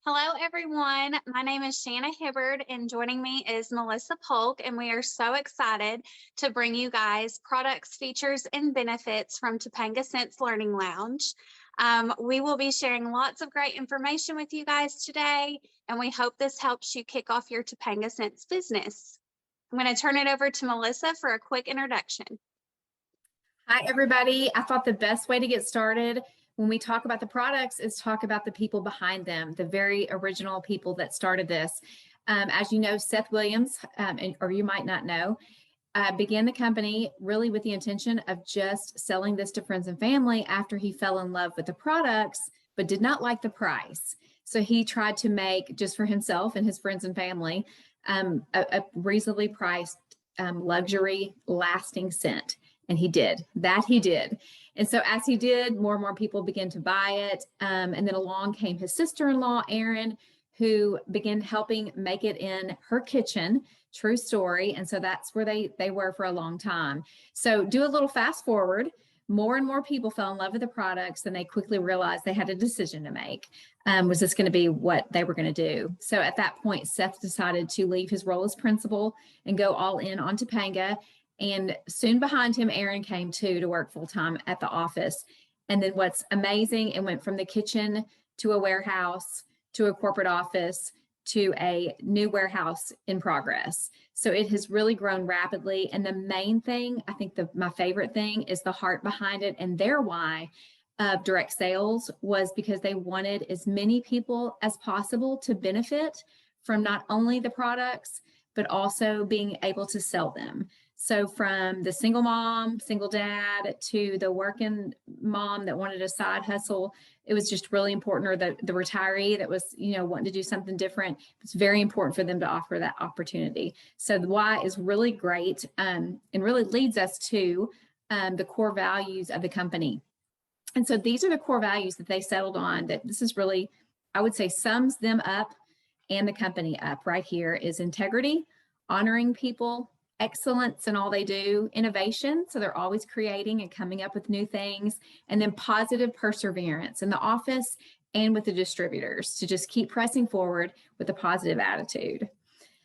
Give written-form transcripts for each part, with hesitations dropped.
Hello, everyone. My name is Shanna Hibbard, and joining me is Melissa Polk, and we are so excited to bring you guys products, features, and benefits from Topanga Sense Learning Lounge. We will be sharing lots of great information with you guys today, and we hope this helps you kick off your Topanga Sense business. I'm going to turn it over to Melissa for a quick introduction. Hi, everybody. I thought the best way to get started when we talk about the products is talk about the people behind them, the very original people that started this. As you know, Seth Williams, or you might not know, began the company really with the intention of just selling this to friends and family after he fell in love with the products, but did not like the price. So he tried to make, just for himself and his friends and family, a reasonably priced luxury lasting scent. And he did. And so as he did, more and more people began to buy it. And then along came his sister-in-law, Erin, who began helping make it in her kitchen. True story. And so that's where they were for a long time. So do a little fast forward. More and more people fell in love with the products, and they quickly realized they had a decision to make. Was this going to be what they were going to do? So at that point, Seth decided to leave his role as principal and go all in on Topanga. And soon behind him, Erin came too to work full-time at the office. And then what's amazing, it went from the kitchen to a warehouse to a corporate office to a new warehouse in progress. So it has really grown rapidly. And the main thing, I think my favorite thing is the heart behind it, and their why of direct sales was because they wanted as many people as possible to benefit from not only the products, but also being able to sell them. So from the single mom, single dad, to the working mom that wanted a side hustle, it was just really important, or the retiree that was, wanting to do something different. It's very important for them to offer that opportunity. So the why is really great, and really leads us to the core values of the company. And so these are the core values that they settled on, that this is really, I would say, sums them up and the company up right here is integrity, honoring people, excellence in all they do, innovation, so they're always creating and coming up with new things, and then positive perseverance in the office and with the distributors to just keep pressing forward with a positive attitude.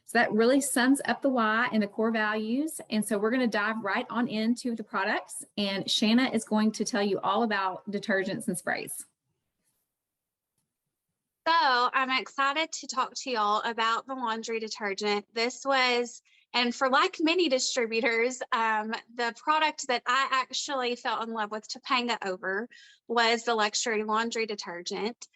So that really sums up the why and the core values. And so we're going to dive right on into the products, and Shanna is going to tell you all about detergents and sprays. So I'm excited to talk to y'all about the laundry detergent. This was, and for like many distributors, the product that I actually fell in love with Topanga over was the luxury laundry detergent.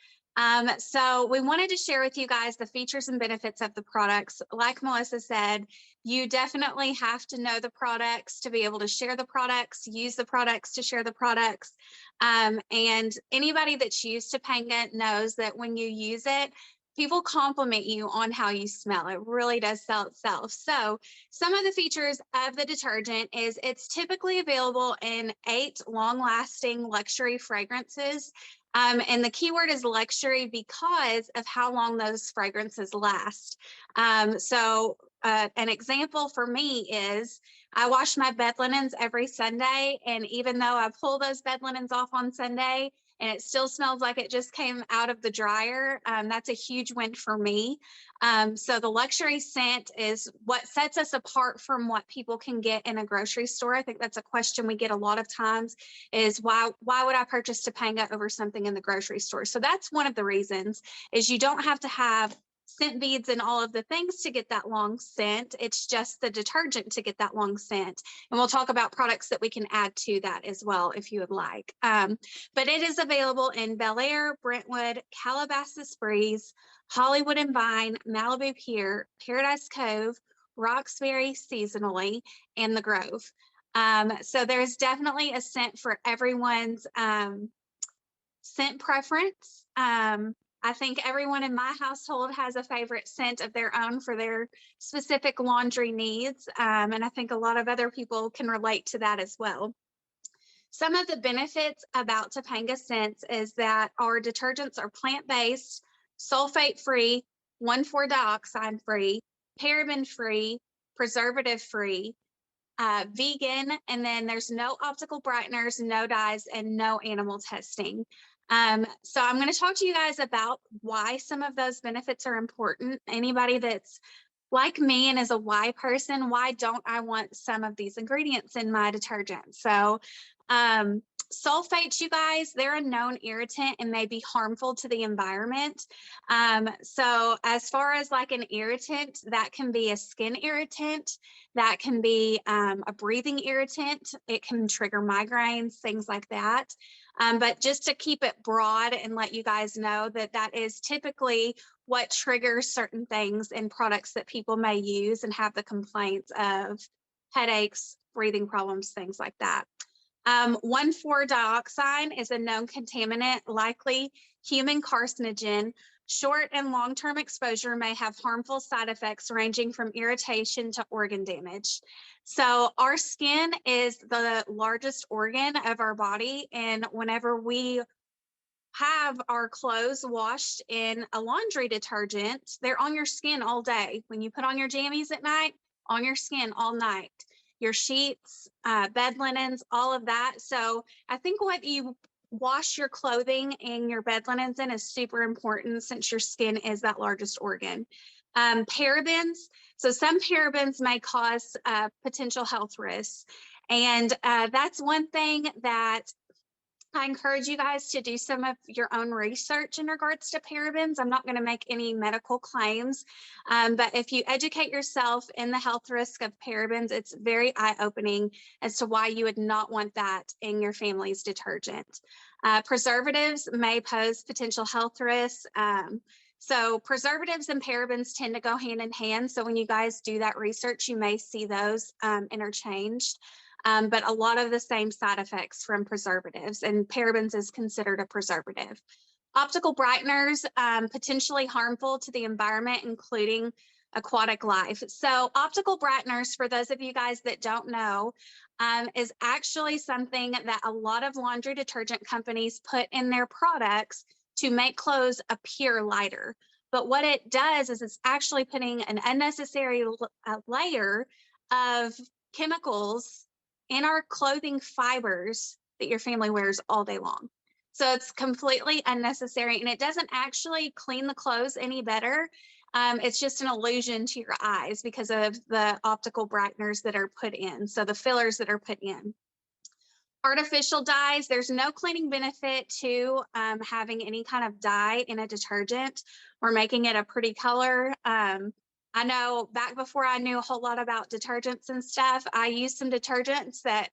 So we wanted to share with you guys the features and benefits of the products. Like Melissa said, you definitely have to know the products to be able to share the products, use the products to share the products. And anybody that's used Topanga knows that when you use it, people compliment you on how you smell. It really does sell itself. So some of the features of the detergent is it's typically available in 8 long-lasting luxury fragrances. And the keyword is luxury because of how long those fragrances last. An example for me is I wash my bed linens every Sunday, and even though I pull those bed linens off on Sunday and it still smells like it just came out of the dryer, that's a huge win for me. So the luxury scent is what sets us apart from what people can get in a grocery store. I think that's a question we get a lot of times, is why would I purchase Topanga over something in the grocery store? So that's one of the reasons, is you don't have to have scent beads and all of the things to get that long scent. It's just the detergent to get that long scent. And we'll talk about products that we can add to that as well if you would like. But it is available in Bel Air, Brentwood, Calabasas Breeze, Hollywood and Vine, Malibu Pier, Paradise Cove, Roxbury seasonally, and the Grove. So there's definitely a scent for everyone's scent preference. I think everyone in my household has a favorite scent of their own for their specific laundry needs. And I think a lot of other people can relate to that as well. Some of the benefits about Topanga Scents is that our detergents are plant-based, sulfate-free, 1,4-dioxide-free, paraben-free, preservative-free, vegan, and then there's no optical brighteners, no dyes, and no animal testing. So I'm going to talk to you guys about why some of those benefits are important. Anybody that's like me and is a why person, why don't I want some of these ingredients in my detergent? So sulfates, you guys, they're a known irritant and may be harmful to the environment. So as far as like an irritant, that can be a skin irritant, that can be a breathing irritant. It can trigger migraines, things like that. But just to keep it broad and let you guys know that that is typically what triggers certain things in products that people may use and have the complaints of headaches, breathing problems, things like that. 1,4-dioxane is a known contaminant, likely human carcinogen. Short and long-term exposure may have harmful side effects ranging from irritation to organ damage. So our skin is the largest organ of our body, and whenever we have our clothes washed in a laundry detergent, they're on your skin all day. When you put on your jammies at night, on your skin all night. Your sheets, bed linens, all of that. So I think what you wash your clothing and your bed linens in is super important since your skin is that largest organ. Parabens. So some parabens may cause potential health risks. And that's one thing that I encourage you guys to do some of your own research in regards to parabens. I'm not going to make any medical claims, but if you educate yourself in the health risk of parabens, it's very eye-opening as to why you would not want that in your family's detergent. Preservatives may pose potential health risks. So preservatives and parabens tend to go hand in hand. So when you guys do that research, you may see those interchanged. But a lot of the same side effects from preservatives, and parabens is considered a preservative. Optical brighteners, potentially harmful to the environment, including aquatic life. So optical brighteners, for those of you guys that don't know, is actually something that a lot of laundry detergent companies put in their products to make clothes appear lighter. But what it does is it's actually putting an unnecessary layer of chemicals in our clothing fibers that your family wears all day long. So it's completely unnecessary, and it doesn't actually clean the clothes any better. It's just an illusion to your eyes because of the optical brighteners that are put in, so the fillers that are put in. Artificial dyes, there's no cleaning benefit to having any kind of dye in a detergent or making it a pretty color. I know back before I knew a whole lot about detergents and stuff, I used some detergents that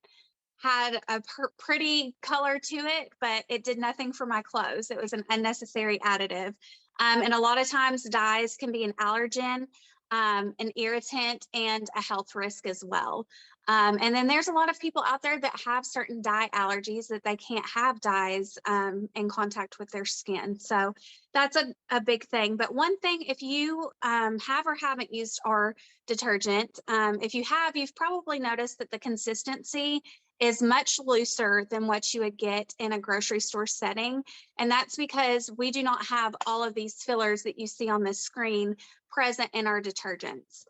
had a pretty color to it, but it did nothing for my clothes. It was an unnecessary additive. And a lot of times dyes can be an allergen, an irritant, and a health risk as well. And then there's a lot of people out there that have certain dye allergies that they can't have dyes in contact with their skin. So that's a big thing. But one thing, if you have or haven't used our detergent, if you have, you've probably noticed that the consistency is much looser than what you would get in a grocery store setting. And that's because we do not have all of these fillers that you see on this screen present in our detergents.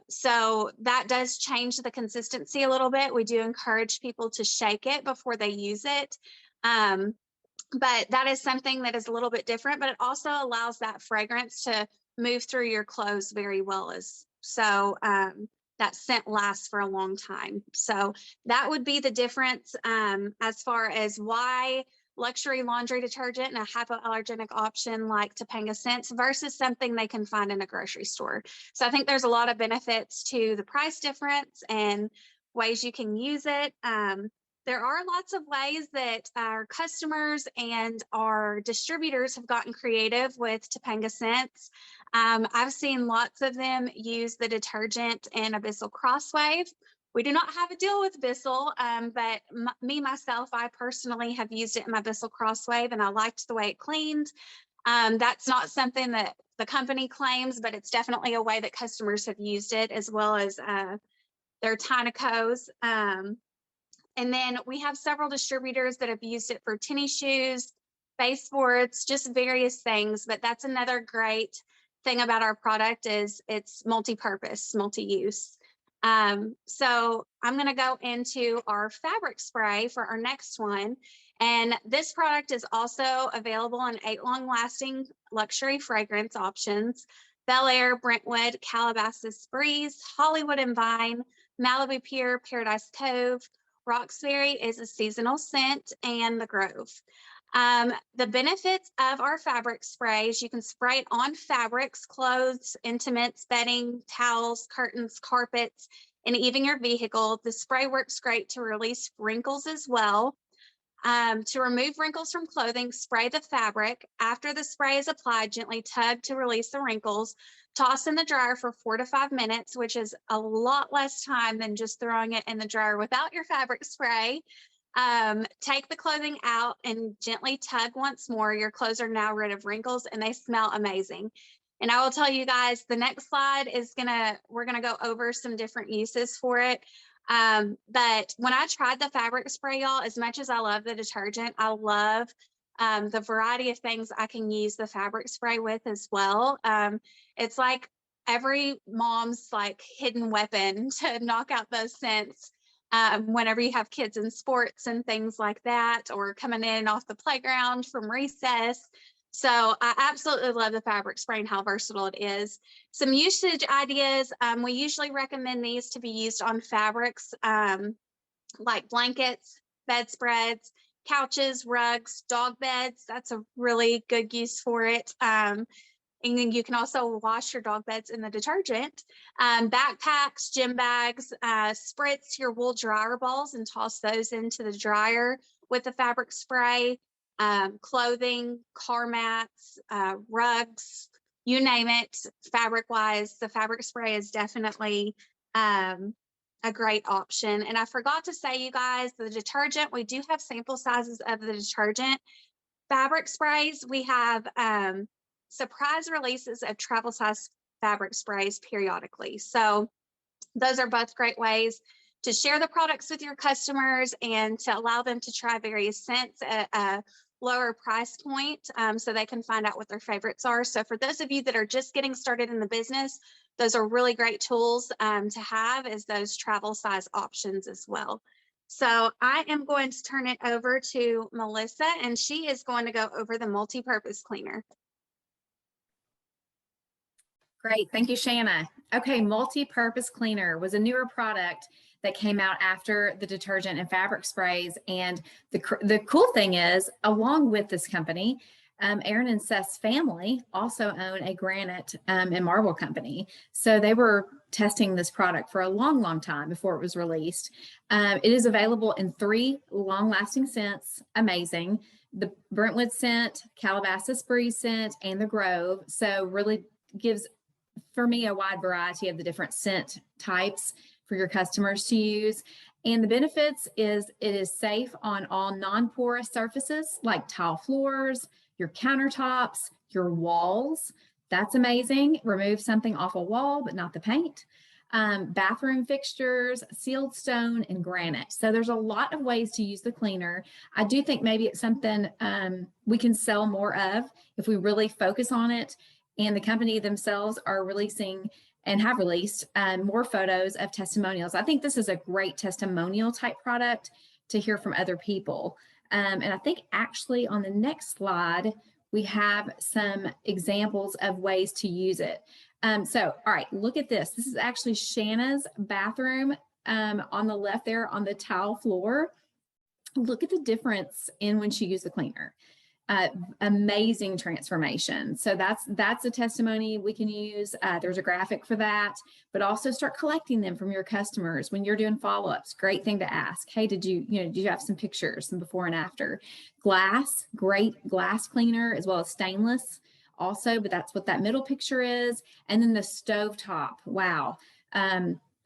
So that does change the consistency a little bit. We do encourage people to shake it before they use it. But that is something that is a little bit different, but it also allows that fragrance to move through your clothes very well. That scent lasts for a long time. So that would be the difference as far as why luxury laundry detergent and a hypoallergenic option like Topanga Scents versus something they can find in a grocery store. So I think there's a lot of benefits to the price difference and ways you can use it. There are lots of ways that our customers and our distributors have gotten creative with Topanga Scents. I've seen lots of them use the detergent in Abyssal Crosswave. We do not have a deal with Bissell, but myself, I personally have used it in my Bissell Crosswave, and I liked the way it cleaned. That's not something that the company claims, but it's definitely a way that customers have used it, as well as their Tynacos. And then we have several distributors that have used it for tennis shoes, baseboards, just various things. But that's another great thing about our product is it's multi-purpose, multi-use. So I'm going to go into our fabric spray for our next one. And this product is also available in 8 long-lasting luxury fragrance options: Bel Air, Brentwood, Calabasas Breeze, Hollywood and Vine, Malibu Pure, Paradise Cove, Roxbury is a seasonal scent, and the Grove. The benefits of our fabric sprays: you can spray it on fabrics, clothes, intimates, bedding, towels, curtains, carpets, and even your vehicle. The spray works great to release wrinkles as well. To remove wrinkles from clothing, spray the fabric. After the spray is applied, gently tug to release the wrinkles. Toss in the dryer for 4 to 5 minutes, which is a lot less time than just throwing it in the dryer without your fabric spray. Take the clothing out and gently tug once more. Your clothes are now rid of wrinkles and they smell amazing. And I will tell you guys, the next slide is we're gonna go over some different uses for it. But when I tried the fabric spray, y'all, as much as I love the detergent, I love the variety of things I can use the fabric spray with as well. It's like every mom's like hidden weapon to knock out those scents whenever you have kids in sports and things like that, or coming in off the playground from recess. So I absolutely love the fabric spray and how versatile it is. Some usage ideas: we usually recommend these to be used on fabrics like blankets, bedspreads, couches, rugs, dog beds. That's a really good use for it. And then you can also wash your dog beds in the detergent. Backpacks, gym bags, spritz your wool dryer balls and toss those into the dryer with the fabric spray. Clothing, car mats, rugs, you name it, fabric wise, the fabric spray is definitely a great option. And I forgot to say, you guys, the detergent, we do have sample sizes of the detergent. Fabric sprays, we have surprise releases of travel size fabric sprays periodically. So those are both great ways to share the products with your customers and to allow them to try various scents at a lower price point, so they can find out what their favorites are. So for those of you that are just getting started in the business, those are really great tools to have as those travel size options as well. So I am going to turn it over to Melissa, and she is going to go over the multi-purpose cleaner. Great. Thank you, Shanna. Okay, multi-purpose cleaner was a newer product that came out after the detergent and fabric sprays. And the cool thing is, along with this company, Aaron and Seth's family also own a granite and marble company. So they were testing this product for a long, long time before it was released. It is available in 3 long-lasting scents. Amazing. The Brentwood scent, Calabasas Breeze scent, and the Grove. So really gives, for me, a wide variety of the different scent types for your customers to use. And the benefits is it is safe on all non-porous surfaces like tile floors, your countertops, your walls. That's amazing. Remove something off a wall, but not the paint. Bathroom fixtures, sealed stone, and granite. So there's a lot of ways to use the cleaner. I do think maybe it's something we can sell more of if we really focus on it. And the company themselves are releasing and have released more photos of testimonials. I think this is a great testimonial type product to hear from other people. And I think actually on the next slide, we have some examples of ways to use it. So, all right, look at this. This is actually Shanna's bathroom on the left there on the tile floor. Look at the difference in when she used the cleaner. Amazing transformation. So that's a testimony we can use. There's a graphic for that, but also start collecting them from your customers when you're doing follow-ups. Great thing to ask. Hey, did you have some pictures, some before and after? Glass, great glass cleaner, as well as stainless also, but that's what that middle picture is. And then the stovetop. Wow.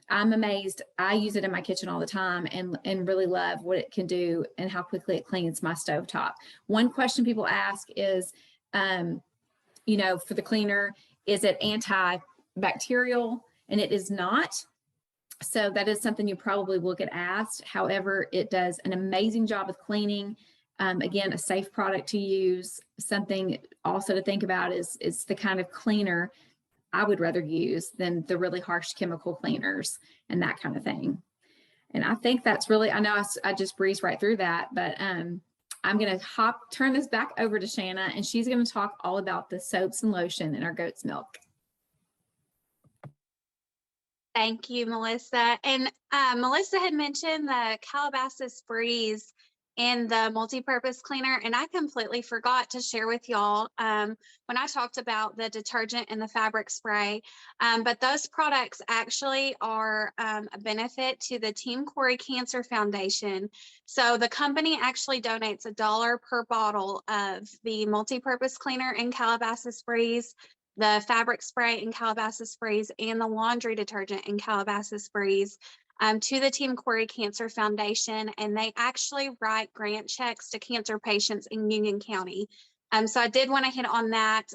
I'm amazed. I use it in my kitchen all the time and really love what it can do and how quickly it cleans my stovetop. One question people ask is, for the cleaner, is it antibacterial? And it is not. So that is something you probably will get asked. However, it does an amazing job of cleaning. Again, a safe product to use. Something also to think about is the kind of cleaner I would rather use than the really harsh chemical cleaners and that kind of thing. And I think that's really, I know I just breezed right through that, but I'm going to turn this back over to Shanna, and she's going to talk all about the soaps and lotion in our goat's milk. Thank you, Melissa. And Melissa had mentioned the Calabasas Breeze and the multi-purpose cleaner, and I completely forgot to share with y'all when I talked about the detergent and the fabric spray. But those products actually are a benefit to the Team Corey Cancer Foundation. So the company actually donates $1 per bottle of the multi-purpose cleaner in Calabasas Breeze, the fabric spray in Calabasas Breeze, and the laundry detergent in Calabasas Breeze to the Team Corey Cancer Foundation. And they actually write grant checks to cancer patients in Union County. So I did want to hit on that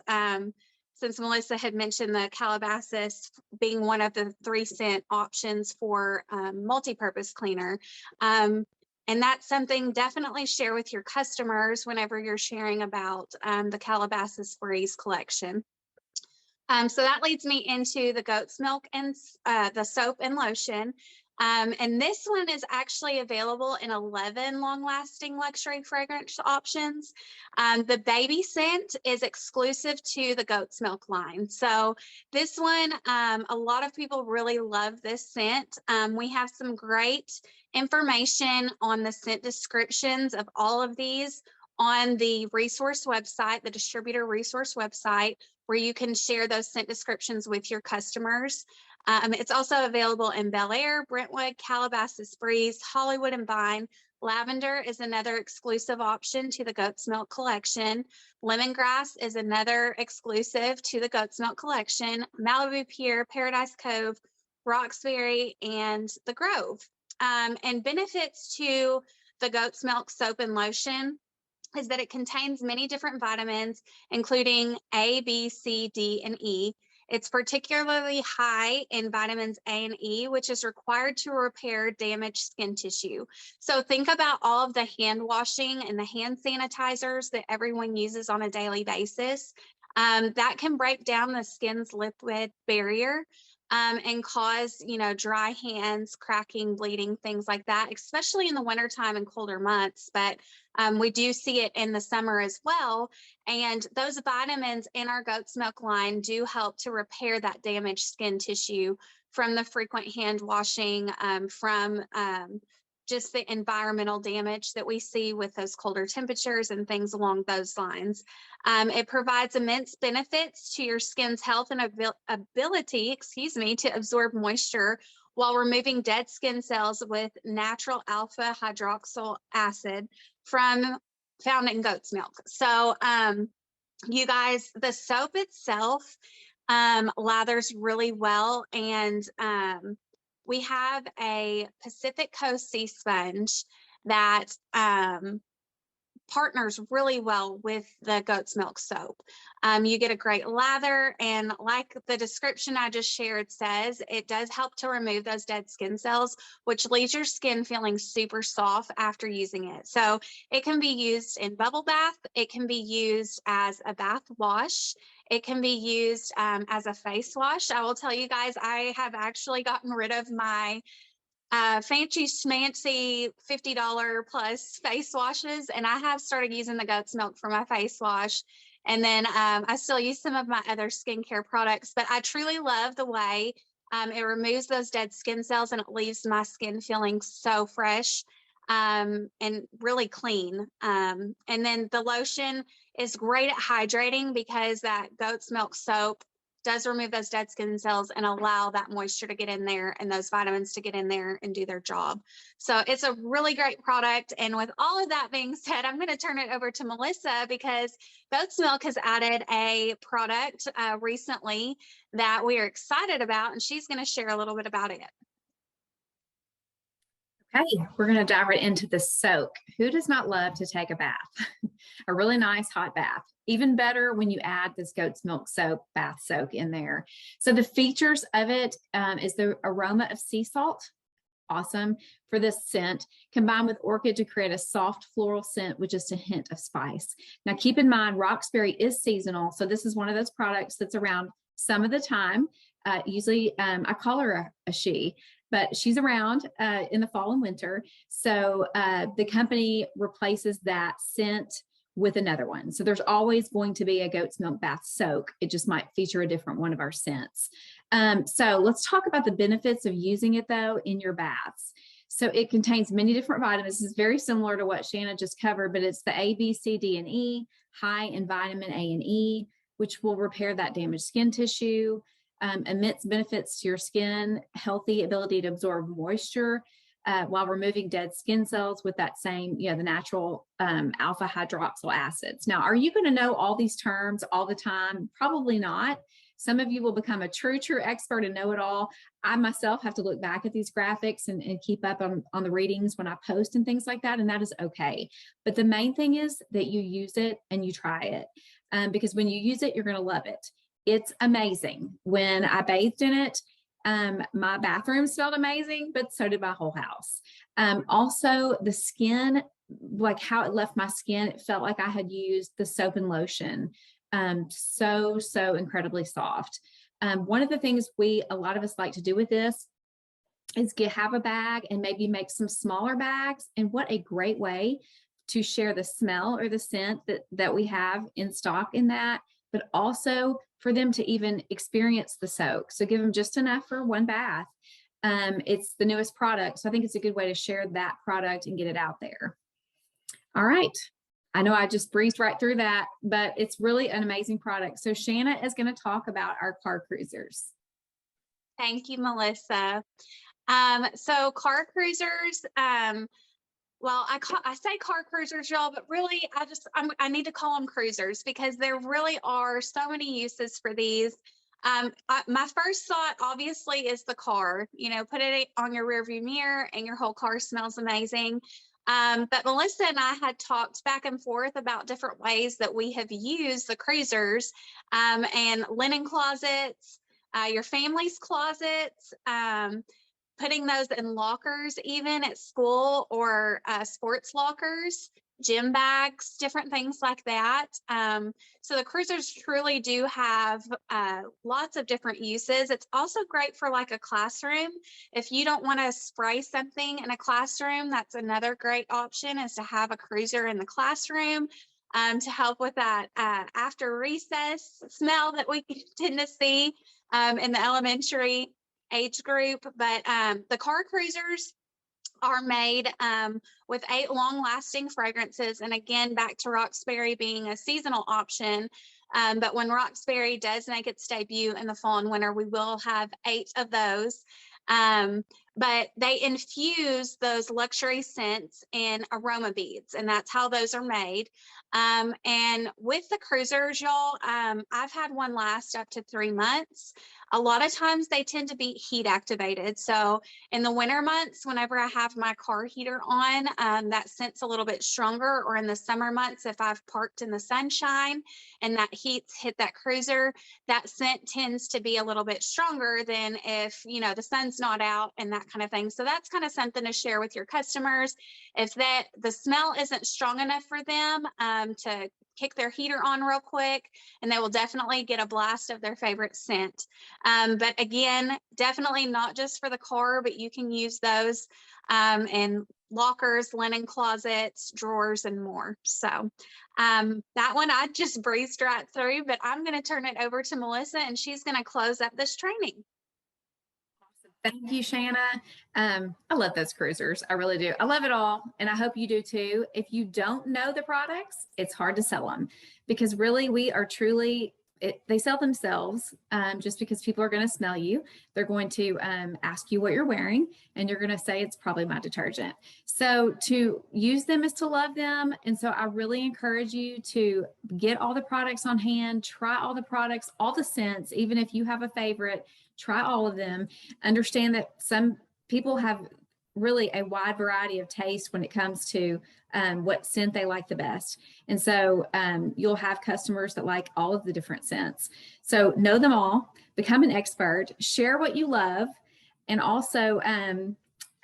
since Melissa had mentioned the Calabasas being one of the 3-cent options for multi-purpose cleaner. And that's something definitely share with your customers whenever you're sharing about the Calabasas Breeze collection. So that leads me into the goat's milk and the soap and lotion. And this one is actually available in 11 long-lasting luxury fragrance options. The baby scent is exclusive to the goat's milk line. So this one, a lot of people really love this scent. We have some great information on the scent descriptions of all of these on the resource website, the distributor resource website, where you can share those scent descriptions with your customers. It's also available in Bel Air, Brentwood, Calabasas Breeze, Hollywood, and Vine. Lavender is another exclusive option to the Goat's Milk collection. Lemongrass is another exclusive to the Goat's Milk collection. Malibu Pier, Paradise Cove, Roxbury, and the Grove. And benefits to the Goat's Milk soap and lotion is that it contains many different vitamins, including A, B, C, D, and E. It's particularly high in vitamins A and E, which is required to repair damaged skin tissue. So think about all of the hand washing and the hand sanitizers that everyone uses on a daily basis. That can break down the skin's lipid barrier and cause, dry hands, cracking, bleeding, things like that, especially in the wintertime and colder months. But we do see it in the summer as well. And those vitamins in our goat's milk line do help to repair that damaged skin tissue from the frequent hand washing, from just the environmental damage that we see with those colder temperatures and things along those lines. It provides immense benefits to your skin's health and ability, to absorb moisture while removing dead skin cells with natural alpha hydroxyl acid found in goat's milk. So you guys, the soap itself lathers really well, and we have a Pacific Coast sea sponge that partners really well with the goat's milk soap. You get a great lather, and like the description I just shared says, it does help to remove those dead skin cells, which leaves your skin feeling super soft after using it. So it can be used in bubble bath. It can be used as a bath wash. It can be used as a face wash. I will tell you guys, I have actually gotten rid of my fancy schmancy $50 plus face washes, and I have started using the goat's milk for my face wash. And then I still use some of my other skincare products, but I truly love the way it removes those dead skin cells, and it leaves my skin feeling so fresh and really clean. And then the lotion is great at hydrating because that goat's milk soap does remove those dead skin cells and allow that moisture to get in there and those vitamins to get in there and do their job. So it's a really great product. And with all of that being said, I'm going to turn it over to Melissa, because Goat's Milk has added a product recently that we are excited about, and she's going to share a little bit about it. Okay, we're going to dive right into the soak. Who does not love to take a bath? A really nice hot bath. Even better when you add this goat's milk soap, bath soak in there. So the features of it is the aroma of sea salt. Awesome for this scent, combined with orchid to create a soft floral scent with just a hint of spice. Now keep in mind, Roxbury is seasonal. So this is one of those products that's around some of the time. Usually I call her a she. but she's around in the fall and winter. So the company replaces that scent with another one. So there's always going to be a goat's milk bath soak. It just might feature a different one of our scents. So let's talk about the benefits of using it though in your baths. So it contains many different vitamins. This is very similar to what Shanna just covered, but it's the A, B, C, D, and E, high in vitamin A and E, which will repair that damaged skin tissue, immense benefits to your skin, healthy ability to absorb moisture, while removing dead skin cells with that same, the natural alpha hydroxyl acids. Now, are you going to know all these terms all the time? Probably not. Some of you will become a true expert and know it all. I myself have to look back at these graphics and keep up on the readings when I post and things like that, and that is okay. But the main thing is that you use it and you try it, because when you use it, you're going to love it. It's amazing. When I bathed in it, my bathroom smelled amazing, but so did my whole house. Also, the skin, like how it left my skin, it felt like I had used the soap and lotion. So incredibly soft. One of the things a lot of us like to do with this is have a bag and maybe make some smaller bags. And what a great way to share the smell or the scent that we have in stock in that, but also for them to even experience the soak. So give them just enough for one bath. It's the newest product. So I think it's a good way to share that product and get it out there. All right. I know I just breezed right through that, but it's really an amazing product. So Shanna is going to talk about our car cruisers. Thank you, Melissa. So car cruisers, well, I say car cruisers, y'all, but really I need to call them cruisers because there really are so many uses for these. My first thought obviously is the car, put it on your rearview mirror and your whole car smells amazing. But Melissa and I had talked back and forth about different ways that we have used the cruisers, and linen closets, your family's closets, putting those in lockers, even at school, or sports lockers, gym bags, different things like that. So the cruisers truly do have lots of different uses. It's also great for like a classroom. If you don't want to spray something in a classroom, that's another great option, is to have a cruiser in the classroom to help with that after recess smell that we tend to see in the elementary age group. But the car cruisers are made with 8 long-lasting fragrances. And again, back to Roxbury being a seasonal option. But when Roxbury does make its debut in the fall and winter, we will have 8 of those. But they infuse those luxury scents in aroma beads, and that's how those are made. And with the cruisers, y'all, I've had one last up to 3 months. A lot of times they tend to be heat activated. So in the winter months, whenever I have my car heater on, that scent's a little bit stronger. Or in the summer months, if I've parked in the sunshine and that heat's hit that cruiser, that scent tends to be a little bit stronger than if, the sun's not out and that kind of thing. So that's kind of something to share with your customers. If the smell isn't strong enough for them to kick their heater on real quick, and they will definitely get a blast of their favorite scent. But again, definitely not just for the car, but you can use those in lockers, linen closets, drawers, and more. So that one I just breezed right through, but I'm going to turn it over to Melissa, and she's going to close up this training. Thank you, Shanna. I love those cruisers. I really do. I love it all. And I hope you do too. If you don't know the products, it's hard to sell them, because really we are truly, they sell themselves. Just because people are going to smell you, they're going to ask you what you're wearing, and you're going to say it's probably my detergent. So to use them is to love them. And so I really encourage you to get all the products on hand, try all the products, all the scents. Even if you have a favorite, try all of them. Understand that some people have really a wide variety of taste when it comes to what scent they like the best. And so you'll have customers that like all of the different scents. So know them all, become an expert, share what you love. And also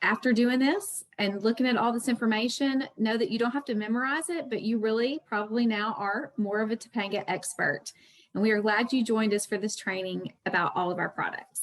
after doing this and looking at all this information, know that you don't have to memorize it, but you really probably now are more of a Topanga expert. And we are glad you joined us for this training about all of our products.